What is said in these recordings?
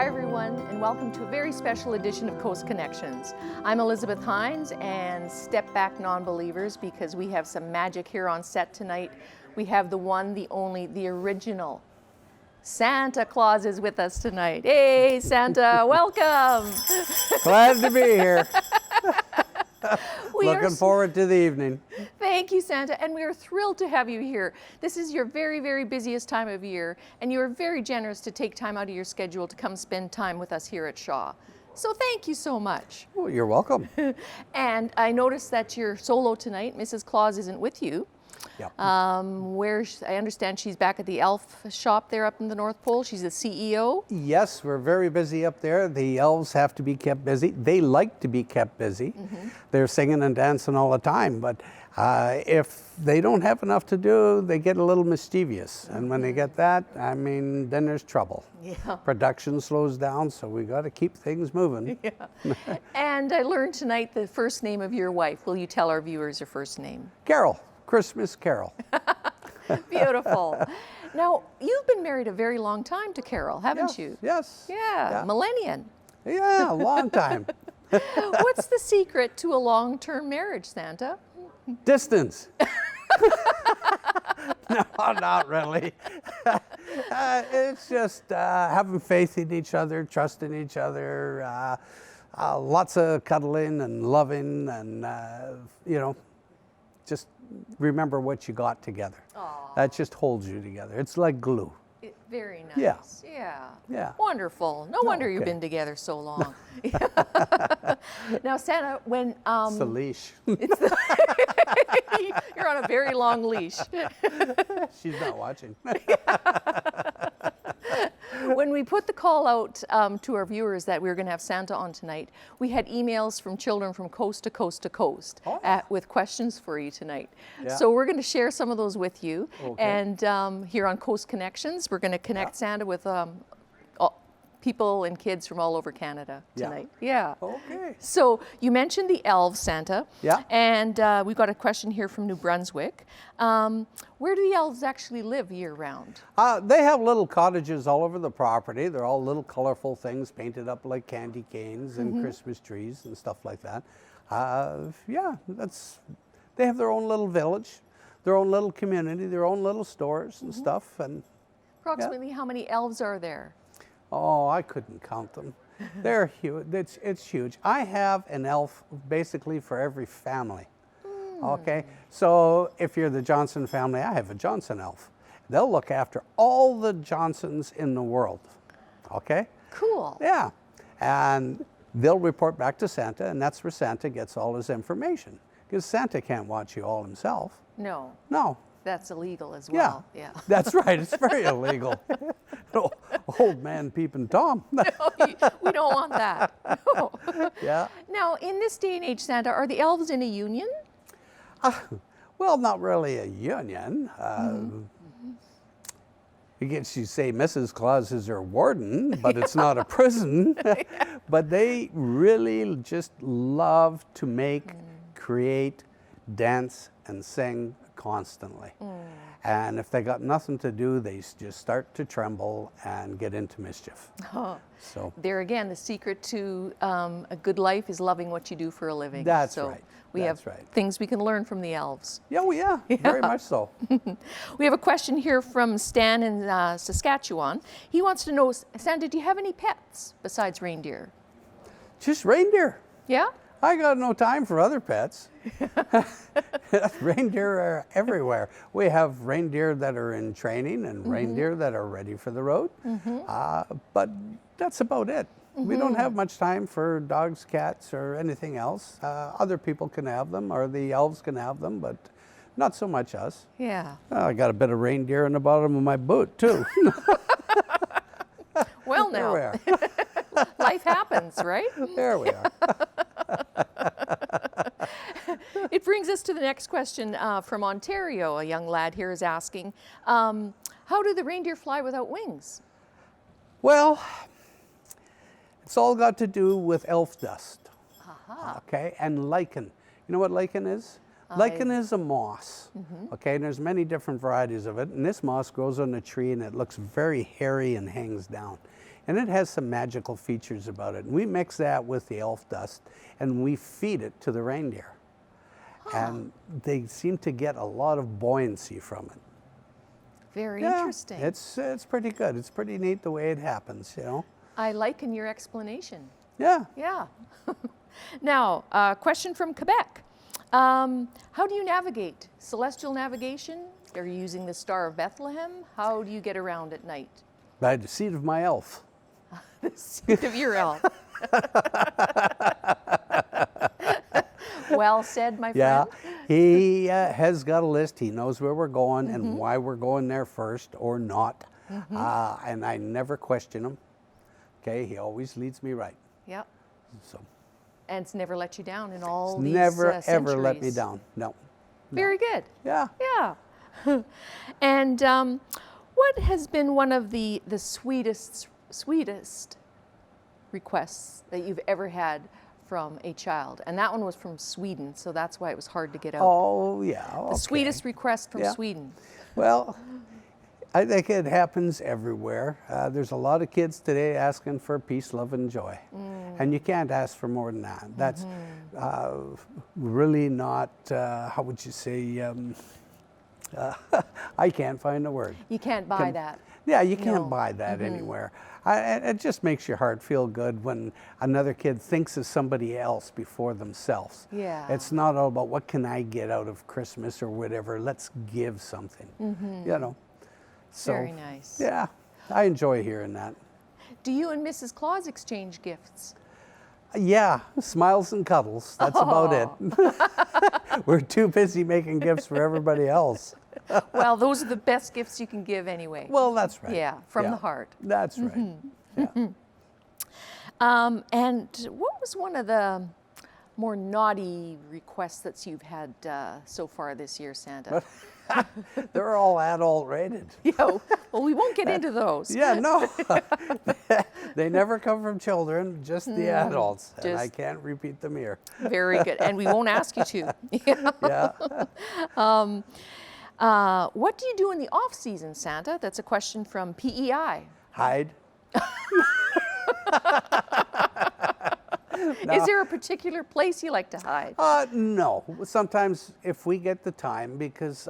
Hi everyone, and welcome to a very special edition of Coast Connections. I'm Elizabeth Heinz, and step back non-believers, because we have some magic here on set tonight. We have the one, the only, the original Santa Claus is with us tonight. Hey Santa, welcome. Glad to be here. Looking forward to the evening. Thank you, Santa, and we are thrilled to have you here. This is your very, very busiest time of year, and you are very generous to take time out of your schedule to come spend time with us here at Shaw. So thank you so much. Oh, you're welcome. And I noticed that you're solo tonight. Mrs. Claus isn't with you. Yep. I understand she's back at the elf shop there up in the North Pole. She's the CEO. Yes, we're very busy up there. The elves have to be kept busy. They like to be kept busy. They're singing and dancing all the time, but if they don't have enough to do, they get a little mischievous. And when they get that, I mean, then there's trouble. Yeah. Production slows down, so we got to keep things moving. Yeah. And I learned tonight the first name of your wife. Will you tell our viewers her first name? Carol. Christmas Carol. Beautiful. Now, you've been married a very long time to Carol, haven't you? Yes. Yeah, millennium. Yeah, a long time. What's the secret to a long-term marriage, Santa? Distance. No, not really. It's just having faith in each other, trusting each other, lots of cuddling and loving, and you know, just remember what you got together. Aww. That just holds you together. It's like glue. Very nice. Yeah. Yeah. Yeah. Wonderful. No wonder you've been together so long. Now, Santa, when It's the leash. you're on a very long leash. She's not watching. When we put the call out to our viewers that we were going to have Santa on tonight, we had emails from children from coast to coast to coast with questions for you tonight. Yeah. So we're going to share some of those with you. Okay. And here on Coast Connections, we're going to connect Santa with people and kids from all over Canada tonight. Yeah. Okay. So you mentioned the elves, Santa. Yeah. And we've got a question here from New Brunswick. Where do the elves actually live year-round? They have little cottages all over the property. They're all little colorful things painted up like candy canes and Christmas trees and stuff like that. Yeah, they have their own little village, their own little community, their own little stores and stuff. And approximately how many elves are there? Oh, I couldn't count them. They're huge. It's huge. I have an elf basically for every family. Okay, so if you're the Johnson family, I have a Johnson elf. They'll look after all the Johnsons in the world. Okay? Cool. Yeah, and they'll report back to Santa, and that's where Santa gets all his information. Because Santa can't watch you all himself. No. No. That's illegal as well. Yeah, that's right. It's very illegal. Old man peeping Tom. No, we don't want that. No. Yeah. Now, in this day and age, Santa, are the elves in a union? Well, not really a union. I guess you say Mrs. Claus is her warden, but it's not a prison. But they really just love to make, create, dance, and sing constantly. And if they got nothing to do, they just start to tremble and get into mischief. So there again, the secret to a good life is loving what you do for a living. That's so right. We have things we can learn from the elves. Yeah, well, yeah, very much so. We have a question here from Stan in Saskatchewan. He wants to know, Santa, do you have any pets besides reindeer? Just reindeer. Yeah? I got no time for other pets. Reindeer are everywhere. We have reindeer that are in training and reindeer that are ready for the road. But that's about it. We don't have much time for dogs, cats, or anything else. Other people can have them, or the elves can have them, but not so much us. Yeah. I got a bit of reindeer in the bottom of my boot, too. Well, now. There we are. Life happens, right? There we are. It brings us to the next question from Ontario. A young lad here is asking, how do the reindeer fly without wings? Well, it's all got to do with elf dust. Okay, and lichen. You know what lichen is? Lichen is a moss. Okay, and there's many different varieties of it. And this moss grows on a tree and it looks very hairy and hangs down. and it has some magical features about it. And we mix that with the elf dust, and we feed it to the reindeer. And they seem to get a lot of buoyancy from it. Very interesting. It's pretty good. It's pretty neat the way it happens, you know. I liken your explanation. Yeah. Yeah. Now, question from Quebec. How do you navigate? Celestial navigation? Are you using the Star of Bethlehem? How do you get around at night? By the seat of my elf. The seat of your elf. Well said, my Yeah, friend. he has got a list. He knows where we're going and why we're going there first or not. And I never question him. Okay, he always leads me right. Yep. So And it's never let you down in all it's these never ever centuries. let me down. No. Very good. Yeah. Yeah. And what has been one of the sweetest requests that you've ever had from a child? And that one was from Sweden, so that's why it was hard to get out. Oh yeah. The sweetest request from Sweden. Well, I think it happens everywhere. There's a lot of kids today asking for peace, love, and joy. And you can't ask for more than that. That's really not, how would you say, I can't find a word. You can't buy that. Yeah, you can't buy that anywhere. It just makes your heart feel good when another kid thinks of somebody else before themselves. Yeah. It's not all about what can I get out of Christmas or whatever. Let's give something, you know. So, Very nice. Yeah, I enjoy hearing that. Do you and Mrs. Claus exchange gifts? Yeah, smiles and cuddles. That's about it. We're too busy making gifts for everybody else. Well, those are the best gifts you can give anyway. Well, that's right. Yeah, from the heart. That's right. Yeah. And what was one of the more naughty requests that you've had so far this year, Santa? They're all adult rated. Yeah, well, we won't get into those. Yeah, no. They never come from children, just the adults. And I can't repeat them here. Very good. And we won't ask you to. Yeah. What do you do in the off season, Santa? That's a question from PEI. Hide. No. Is there a particular place you like to hide? No. Sometimes if we get the time, because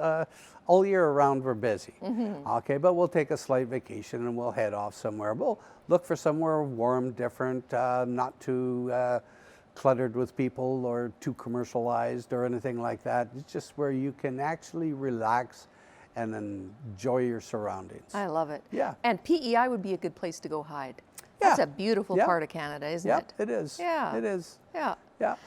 all year around we're busy. Okay, but we'll take a slight vacation and we'll head off somewhere. We'll look for somewhere warm, different, not too cluttered with people or too commercialized or anything like that. It's just where you can actually relax and enjoy your surroundings. I love it. Yeah. And PEI would be a good place to go hide. That's a beautiful part of Canada, isn't it? It is. Yeah. It is. Yeah. Yeah.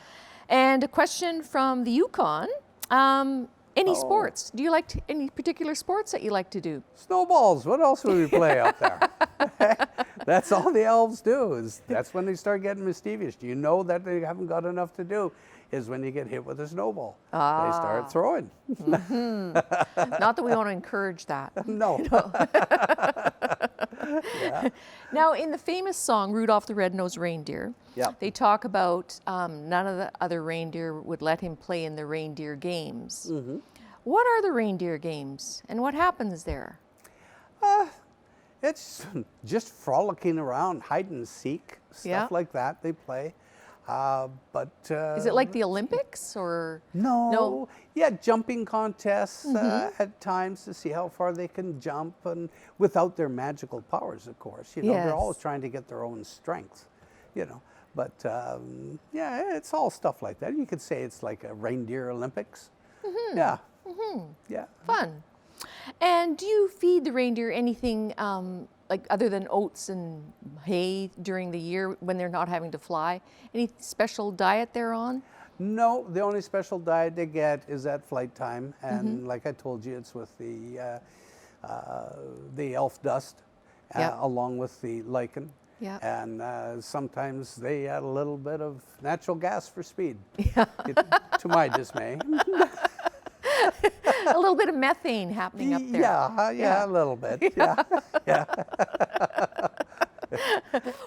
And a question from the Yukon. Any sports? Do you like any particular sports that you like to do? Snowballs. What else would we play up there? That's all the elves do. That's when they start getting mischievous. Do you know that they haven't got enough to do? Is when you get hit with a snowball. They start throwing. Not that we want to encourage that. No. Yeah. Now, in the famous song "Rudolph the Red-Nosed Reindeer," they talk about none of the other reindeer would let him play in the Reindeer Games. What are the Reindeer Games, and what happens there? It's just frolicking around, hide and seek, stuff like that. They play. Is it like the Olympics or? No. Yeah, jumping contests at times to see how far they can jump, and without their magical powers, of course. You know, they're always trying to get their own strength. You know, but yeah, it's all stuff like that. You could say it's like a reindeer Olympics. Yeah. Yeah. Fun. And do you feed the reindeer anything like other than oats and hay during the year when they're not having to fly? Any special diet they're on? No, the only special diet they get is at flight time, and like I told you, it's with the elf dust along with the lichen. Yeah. And sometimes they add a little bit of natural gas for speed, to my dismay. A little bit of methane happening up there. Yeah, a little bit. Yeah.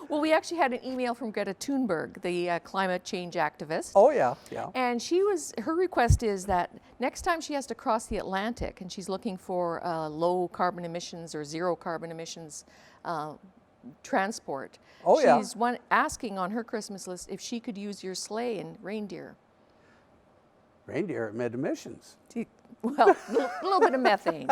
Well, we actually had an email from Greta Thunberg, the climate change activist. Oh, yeah. And her request is that next time she has to cross the Atlantic and she's looking for low carbon emissions or zero carbon emissions transport. Oh, yeah. She's asking on her Christmas list if she could use your sleigh and reindeer. Reindeer emit emissions. Well, a little bit of methane.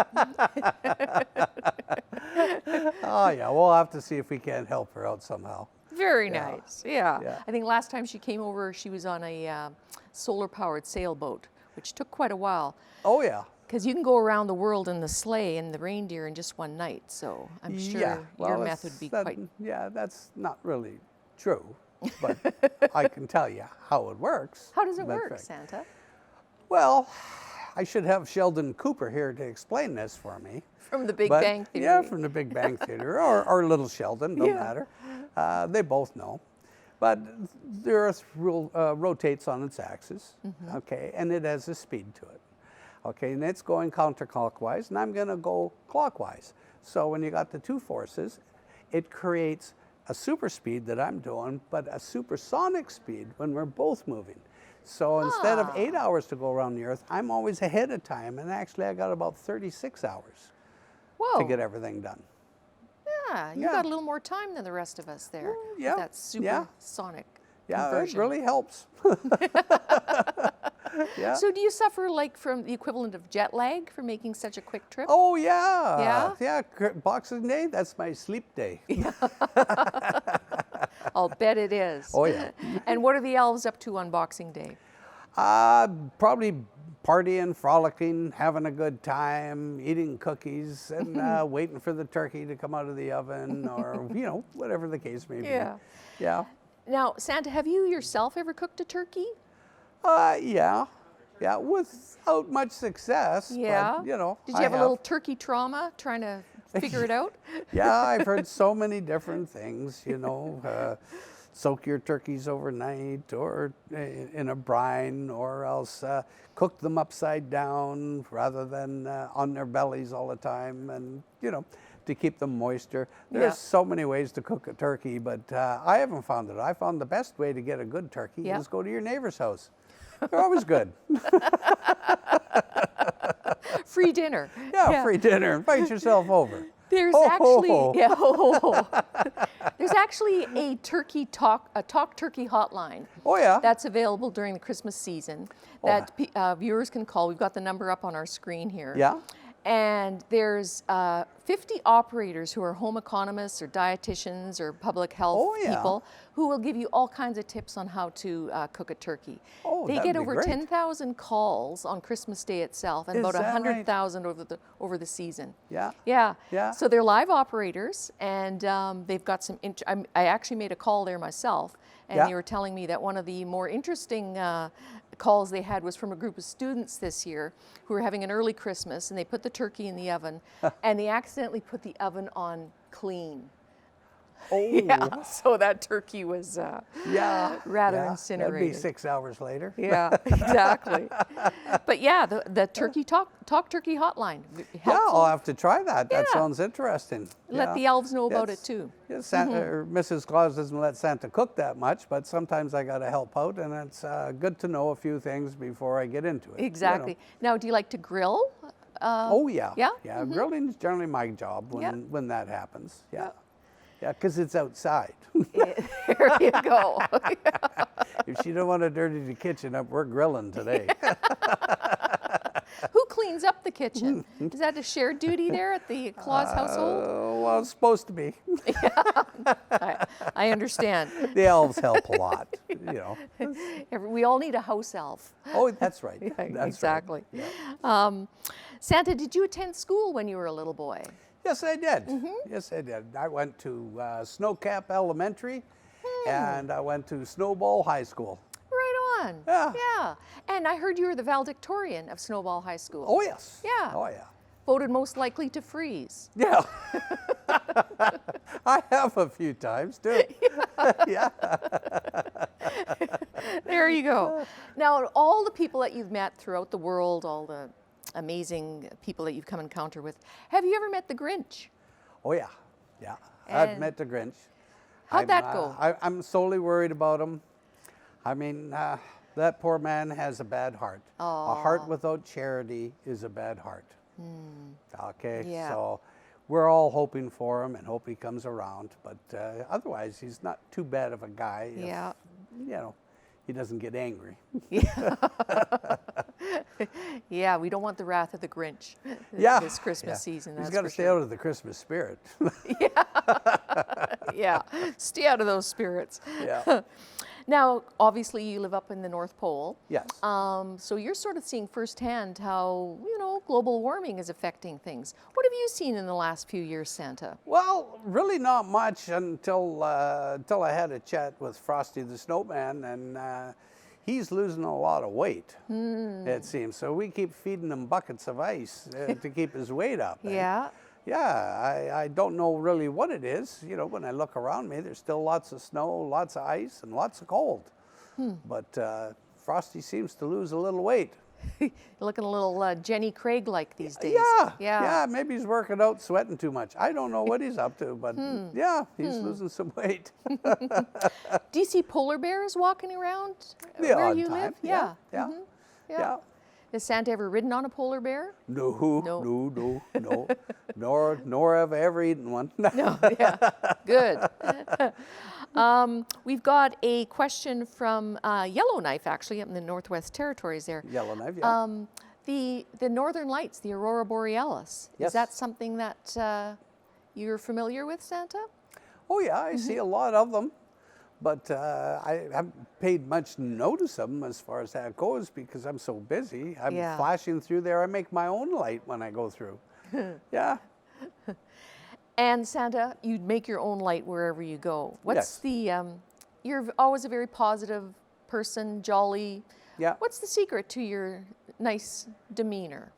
Oh, yeah, we'll have to see if we can't help her out somehow. Very nice, yeah. Yeah. I think last time she came over, she was on a solar-powered sailboat, which took quite a while. Oh, yeah. Because you can go around the world in the sleigh and the reindeer in just one night, so I'm sure your method would be quite... Yeah, that's not really true, but I can tell you how it works. How does it work, Santa? Well, I should have Sheldon Cooper here to explain this for me. From the Big Bang Theory. Yeah, from the Big Bang Theory, or Little Sheldon, don't matter. They both know. But the Earth rotates on its axis, okay, and it has a speed to it. Okay, and it's going counterclockwise, and I'm going to go clockwise. So when you got the two forces, it creates a super speed that I'm doing, but a supersonic speed when we're both moving. So instead of 8 hours to go around the Earth, I'm always ahead of time, and actually I got about 36 hours to get everything done. Yeah, you got a little more time than the rest of us there. Yeah. With that supersonic Yeah, conversion. it really helps. Yeah. So do you suffer like from the equivalent of jet lag for making such a quick trip? Oh, yeah. Yeah? Yeah, Boxing Day, that's my sleep day. I'll bet it is. Oh, yeah. And what are the elves up to on Boxing Day? Probably partying, frolicking, having a good time, eating cookies, and waiting for the turkey to come out of the oven, or, you know, whatever the case may be. Yeah. Yeah. Now, Santa, have you yourself ever cooked a turkey? Yeah, without much success. Yeah. But, you know, Did you have a little turkey trauma trying to figure it out? Yeah, I've heard so many different things, you know. Soak your turkeys overnight, or in a brine, or else cook them upside down rather than on their bellies all the time, and, you know, to keep them moister. There's so many ways to cook a turkey, but I haven't found it. I found the best way to get a good turkey is go to your neighbor's house. They're always good. Free dinner. Yeah, free dinner. Invite yourself over. There's there's actually a talk turkey hotline. Oh, yeah. That's available during the Christmas season that viewers can call. We've got the number up on our screen here. Yeah. And there's 50 operators who are home economists or dietitians or public health people who will give you all kinds of tips on how to cook a turkey. Oh, they get over 10,000 calls on Christmas Day itself, and about 100,000 over the season. Yeah. Yeah. Yeah. So they're live operators, and they've got some. I actually made a call there myself, and they were telling me that one of the more interesting calls they had was from a group of students this year who were having an early Christmas, and they put the turkey in the oven, and they accidentally put the oven on clean. Oh. Yeah, so that turkey was rather incinerated. That'd be 6 hours later. Yeah, exactly. But yeah, the turkey talk turkey hotline. Yeah, I'll have to try that. That sounds interesting. Let the elves know about it too. Yeah, Santa, or Mrs. Claus doesn't let Santa cook that much, but sometimes I got to help out, and it's good to know a few things before I get into it. Exactly. You know. Now, do you like to grill? Oh, yeah. Yeah? Yeah, grilling is generally my job when that happens. Yeah. Yeah, because it's outside. There you go. If you don't want to dirty the kitchen up, we're grilling today. Who cleans up the kitchen? Is that a shared duty there at the Claus household? Well, it's supposed to be. I understand. The elves help a lot, you know. We all need a house elf. Oh, that's right. That's exactly. Right. Yeah. Santa, did you attend school when you were a little boy? Yes, I did. Yes, I did. I went to Snowcap Elementary, and I went to Snowball High School. Right on. Yeah. Yeah. And I heard you were the valedictorian of Snowball High School. Oh, yes. Yeah. Oh, yeah. Voted most likely to freeze. Yeah. I have a few times, too. Yeah. There you go. Now, all the people that you've met throughout the world, all the amazing people that you've come encounter with, have you ever met the Grinch? Oh, yeah. Yeah. I've met the Grinch. How'd that go? I'm solely worried about him. I mean, that poor man has a bad heart. A heart without charity is a bad heart. Okay? Yeah. So we're all hoping for him and hope he comes around. But otherwise, he's not too bad of a guy. Yeah. If, you know, he doesn't get angry. Yeah. Yeah, we don't want the wrath of the Grinch this Christmas season. He's got to stay out of the Christmas spirit. Yeah, stay out of those spirits. Yeah. Now, obviously, you live up in the North Pole. Yes. So you're sort of seeing firsthand how, global warming is affecting things. What have you seen in the last few years, Santa? Well, really not much until I had a chat with Frosty the Snowman, and he's losing a lot of weight, it seems. So we keep feeding him buckets of ice to keep his weight up. Yeah. Yeah, I don't know really what it is. When I look around me, there's still lots of snow, lots of ice, and lots of cold. But Frosty seems to lose a little weight. You're looking a little Jenny Craig-like these days. Yeah, maybe he's working out, sweating too much. I don't know what he's up to, but yeah, he's losing some weight. Do you see polar bears walking around The where odd you time. live? Yeah. Yeah. Has Santa ever ridden on a polar bear? No. Nor have I ever eaten one. No, yeah, good. We've got a question from Yellowknife, actually, up in the Northwest Territories there. Yellowknife, yeah. The Northern Lights, the Aurora Borealis. Yes. Is that something that you're familiar with, Santa? Oh yeah, I see a lot of them. But I haven't paid much notice of them as far as that goes because I'm so busy. I'm flashing through there. I make my own light when I go through. Yeah. And Santa, you make your own light wherever you go. What's you're always a very positive person, jolly. Yeah. What's the secret to your nice demeanor?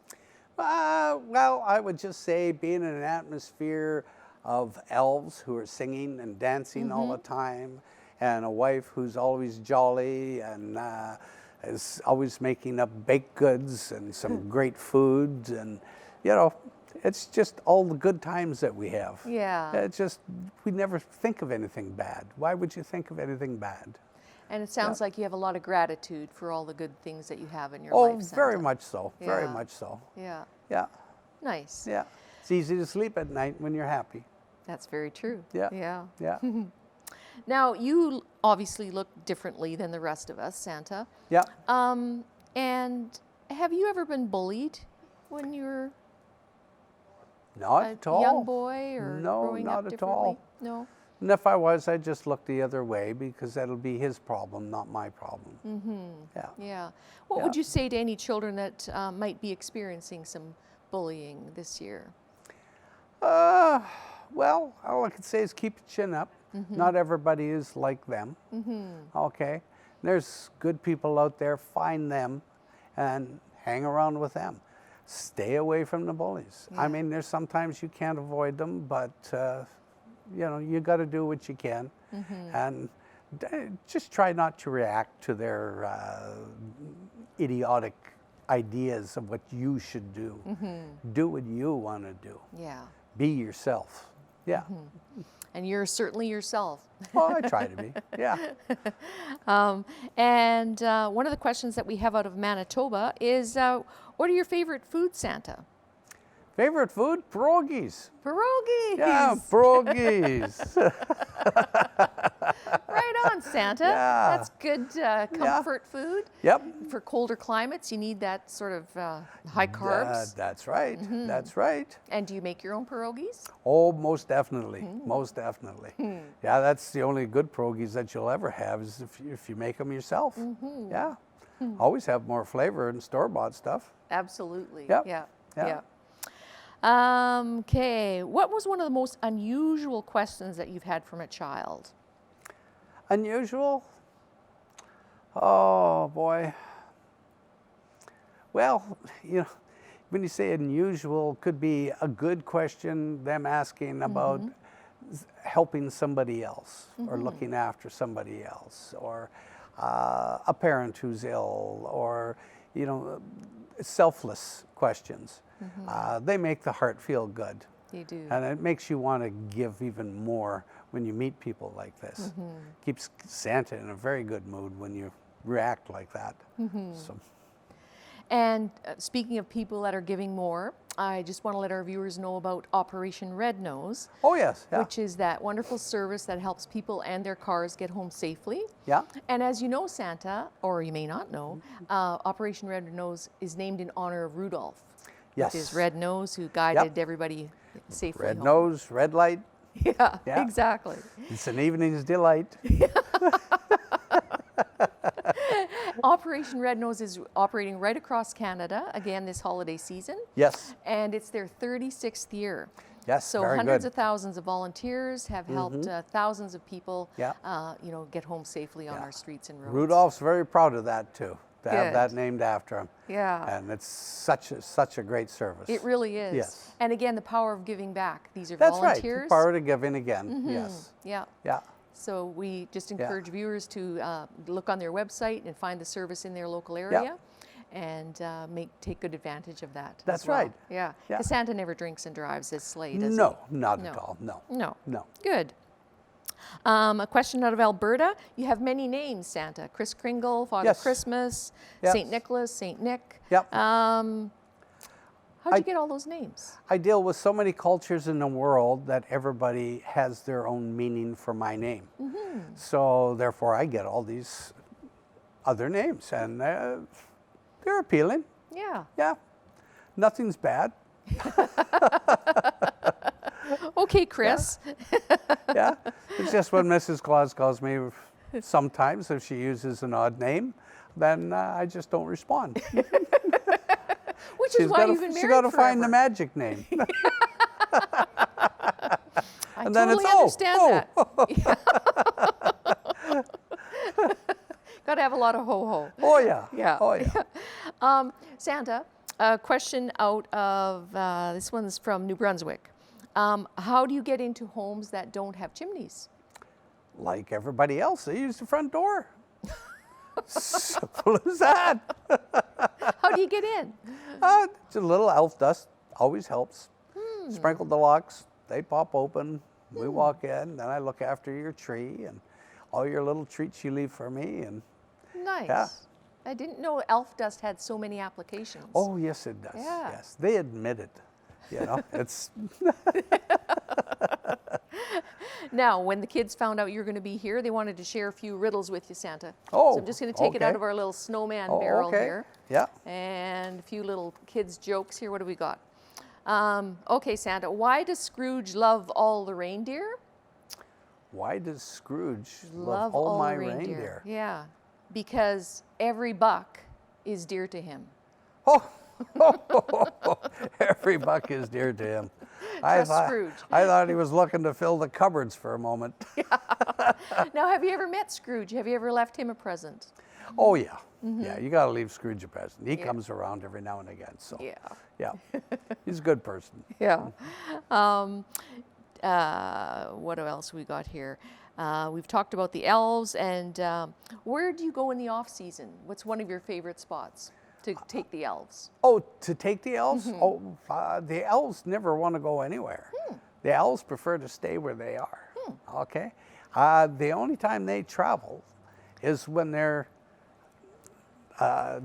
Well, I would just say being in an atmosphere of elves who are singing and dancing all the time, and a wife who's always jolly and is always making up baked goods and some great foods, and it's just all the good times that we have. Yeah. It's just, we never think of anything bad. Why would you think of anything bad? And it sounds like you have a lot of gratitude for all the good things that you have in your life, Oh, Santa. very much so. Yeah. Very much so. Yeah. Yeah. Nice. Yeah. It's easy to sleep at night when you're happy. That's very true. Yeah. Yeah. Yeah. Now, you obviously look differently than the rest of us, Santa. Yeah. And have you ever been bullied when you were Not a at all. young boy or No, growing not up at differently? all. No? And if I was, I'd just look the other way because that'll be his problem, not my problem. Yeah. Yeah. What would you say to any children that might be experiencing some bullying this year? Well, all I can say is keep your chin up. Not everybody is like them. Okay. There's good people out there. Find them and hang around with them. Stay away from the bullies. I mean, there's sometimes you can't avoid them, but you got to do what you can, and just try not to react to their idiotic ideas of what you should do. Do what you want to do. Yeah. Be yourself. Yeah. And you're certainly yourself. Well, I try to be. Yeah. And one of the questions that we have out of Manitoba is, what are your favorite foods, Santa? Favorite food? Pierogies. Pierogies. Yeah, pierogies. Right on, Santa. Yeah. That's good comfort food. Yep. For colder climates, you need that sort of high carbs. That's right. That's right. And do you make your own pierogies? Oh, most definitely. Most definitely. Yeah, that's the only good pierogies that you'll ever have is if you make them yourself. Yeah. Always have more flavor than store-bought stuff. Absolutely. Yep. Yeah. Yeah. Okay. What was one of the most unusual questions that you've had from a child? Unusual? Oh, boy. Well, when you say unusual, could be a good question, them asking about helping somebody else or looking after somebody else, or a parent who's ill, or, selfless questions. They make the heart feel good. You do. And it makes you want to give even more when you meet people like this. Keeps Santa in a very good mood when you react like that. So. And speaking of people that are giving more, I just want to let our viewers know about Operation Red Nose. Oh, yes. Yeah. Which is that wonderful service that helps people and their cars get home safely. Yeah. And as you know, Santa, or you may not know, Operation Red Nose is named in honor of Rudolph. Yes. Which is Red Nose, who guided everybody safely Red home. nose, red light. Yeah, Yeah. exactly. It's an evening's delight. Operation Red Nose is operating right across Canada, again, this holiday season. Yes. And it's their 36th year. Yes, So very hundreds good. of thousands of volunteers have helped thousands of people, Yeah. you know, get home safely on our streets and roads. Rudolph's very proud of that too, to have Good. that named after him. Yeah. And it's such a great service. It really is. Yes. And again, the power of giving back. These are That's right. volunteers. The power to give in again. Yes. Yeah. Yeah. So we just encourage viewers to look on their website and find the service in their local area, and take good advantage of that. That's as well. right. Yeah. Yeah. Because Santa never drinks and drives his sleigh, does No, he? not No. at all. No. No. No. Good. A question out of Alberta. You have many names, Santa. Kris Kringle, Father Yes. Christmas, Yes. St. Nicholas, St. Nick. Yep. How'd you get all those names? I deal with so many cultures in the world that everybody has their own meaning for my name. So therefore I get all these other names, and they're appealing. Yeah. Yeah. Nothing's bad. Okay, Chris. Yeah. It's just when Mrs. Claus calls me sometimes, if she uses an odd name, then I just don't respond. Which is why you've been married She's got to find the forever. magic name. I And then totally it's, understand that. Got to have a lot of ho-ho. Oh, yeah. Yeah. Oh, yeah. Santa, a question out of, this one's from New Brunswick. How do you get into homes that don't have chimneys? Like everybody else, they use the front door. Simple as that. How do you get in? It's a little elf dust, always helps. Sprinkle the locks, they pop open. We walk in, then I look after your tree and all your little treats you leave for me. And Nice. Yeah. I didn't know elf dust had so many applications. oh, yes, it does. Yeah. Yes, they admit it. You know, it's Now, when the kids found out you were going to be here, they wanted to share a few riddles with you, Santa. Oh, so I'm just going to take it out okay. of our little snowman oh, barrel okay. here. Yeah. And a few little kids' jokes here. What do we got? Okay, Santa, why does Scrooge love all the reindeer? Why does Scrooge love all my reindeer? Yeah, because every buck is dear to him. Oh, every buck is dear to him. Trust Scrooge. I thought he was looking to fill the cupboards for a moment. Now, have you ever met Scrooge? Have you ever left him a present? Oh, yeah. Yeah, you got to leave Scrooge a present. He comes around every now and again. So, yeah. He's a good person. Yeah. What else we got here? We've talked about the elves, and where do you go in the off season? What's one of your favorite spots to take the elves? Oh, to take the elves? The elves never want to go anywhere. The elves prefer to stay where they are. Okay? The only time they travel is when they're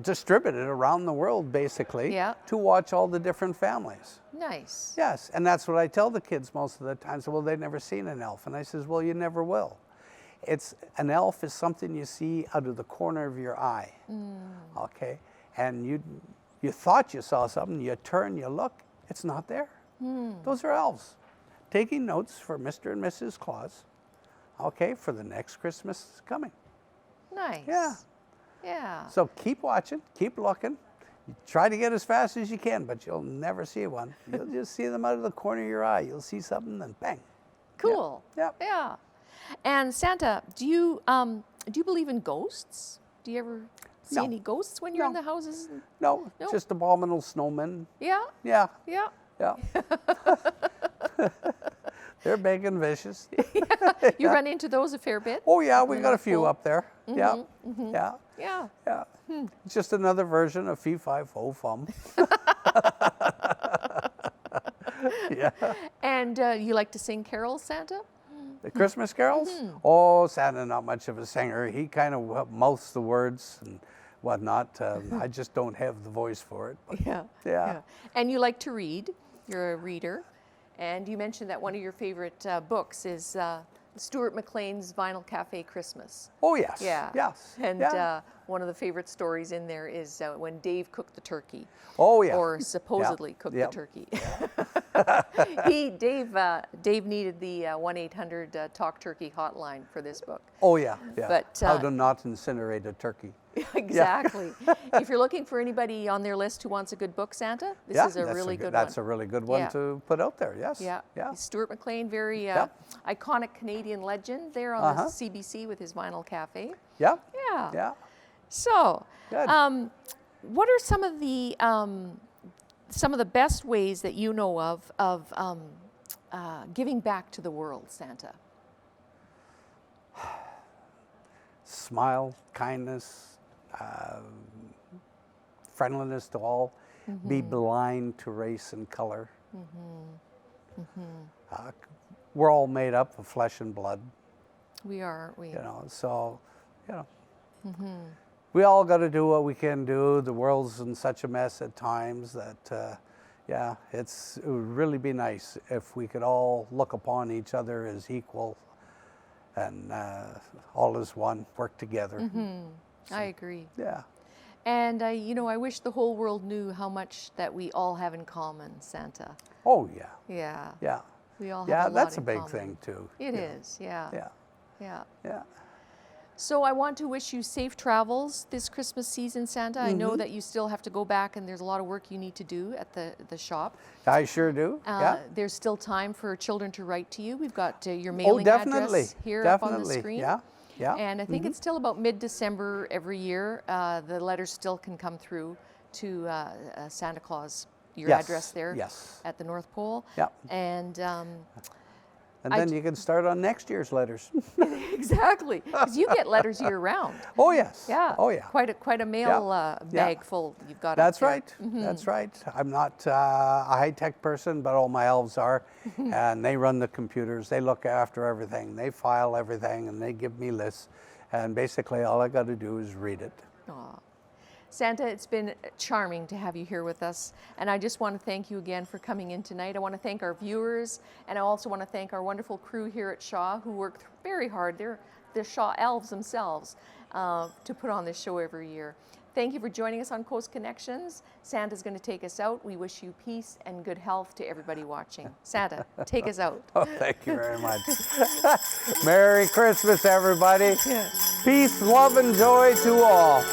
distributed around the world, basically, to watch all the different families. Nice. Yes, and that's what I tell the kids most of the time. So, well, they've never seen an elf. And I says, well, you never will. An elf is something you see out of the corner of your eye. Okay? And you thought you saw something, you turn, you look, it's not there. Those are elves. Taking notes for Mr. and Mrs. Claus, okay, for the next Christmas coming. Nice. Yeah. Yeah. So keep watching, keep looking. You try to get as fast as you can, but you'll never see one. You'll just see them out of the corner of your eye. You'll see something and bang. Cool. Yeah. Yeah. And Santa, do you believe in ghosts? Do you ever see No. any ghosts when you're in the houses? No, No? just abominable snowmen. Yeah. Yeah, Yeah. yeah. They're big and vicious. You run into those a fair bit? Oh yeah, we got a North few Pole? up there. Yeah, yeah, Yeah. yeah. It's just another version of fee fi fo fum. Yeah. And you like to sing carols, Santa? The Christmas carols? Oh, Santa not much of a singer. He kind of mouths the words, whatnot. I just don't have the voice for it. But Yeah. And you like to read. You're a reader. And you mentioned that one of your favorite books is Stuart McLean's Vinyl Cafe Christmas. Oh, yes. Yeah. Yes. And one of the favorite stories in there is when Dave cooked the turkey. Oh, yeah. Or supposedly cooked the turkey. Dave needed the 1-800 Talk Turkey hotline for this book. Oh, yeah. Yeah. But, how to not incinerate a turkey. Exactly. If you're looking for anybody on their list who wants a good book, Santa, this is a really good one. That's a really good one to put out there, yes. Yeah. Yeah. Stuart McLean, very iconic Canadian legend there on the CBC with his Vinyl Cafe. Yeah. Yeah. Yeah. So, Good. what are some of the best ways that you know of giving back to the world, Santa? Smile, kindness, friendliness to all, be blind to race and color. We're all made up of flesh and blood. We are, aren't we? You know, so, you know, we all got to do what we can do. The world's in such a mess at times that, it would really be nice if we could all look upon each other as equal and all as one, work together. So, I agree. Yeah. And I wish the whole world knew how much that we all have in common, Santa. Oh, yeah. Yeah. Yeah. We all have a lot that's a in big common. thing too. It is, yeah. Yeah. Yeah. Yeah. So I want to wish you safe travels this Christmas season, Santa. I know that you still have to go back and there's a lot of work you need to do at the shop. I sure do. There's still time for children to write to you. We've got your mailing address here up on the screen. Yeah. Yeah. And I think it's still about mid-December every year. The letters still can come through to Santa Claus, your address there at the North Pole. Yeah. And then you can start on next year's letters. Exactly, because you get letters year round. Oh, yes. Yeah. Oh, yeah. Quite a mail bag full you've got. That's right. That's right. I'm not a high-tech person, but all my elves are, and they run the computers. They look after everything. They file everything, and they give me lists. And basically, all I got to do is read it. Aw. Santa, it's been charming to have you here with us, and I just want to thank you again for coming in tonight. I want to thank our viewers, and I also want to thank our wonderful crew here at Shaw who worked very hard. They're the Shaw elves themselves to put on this show every year. Thank you for joining us on Coast Connections. Santa's going to take us out. We wish you peace and good health to everybody watching. Santa, take us out. Oh, thank you very much. Merry Christmas, everybody. Peace, love, and joy to all.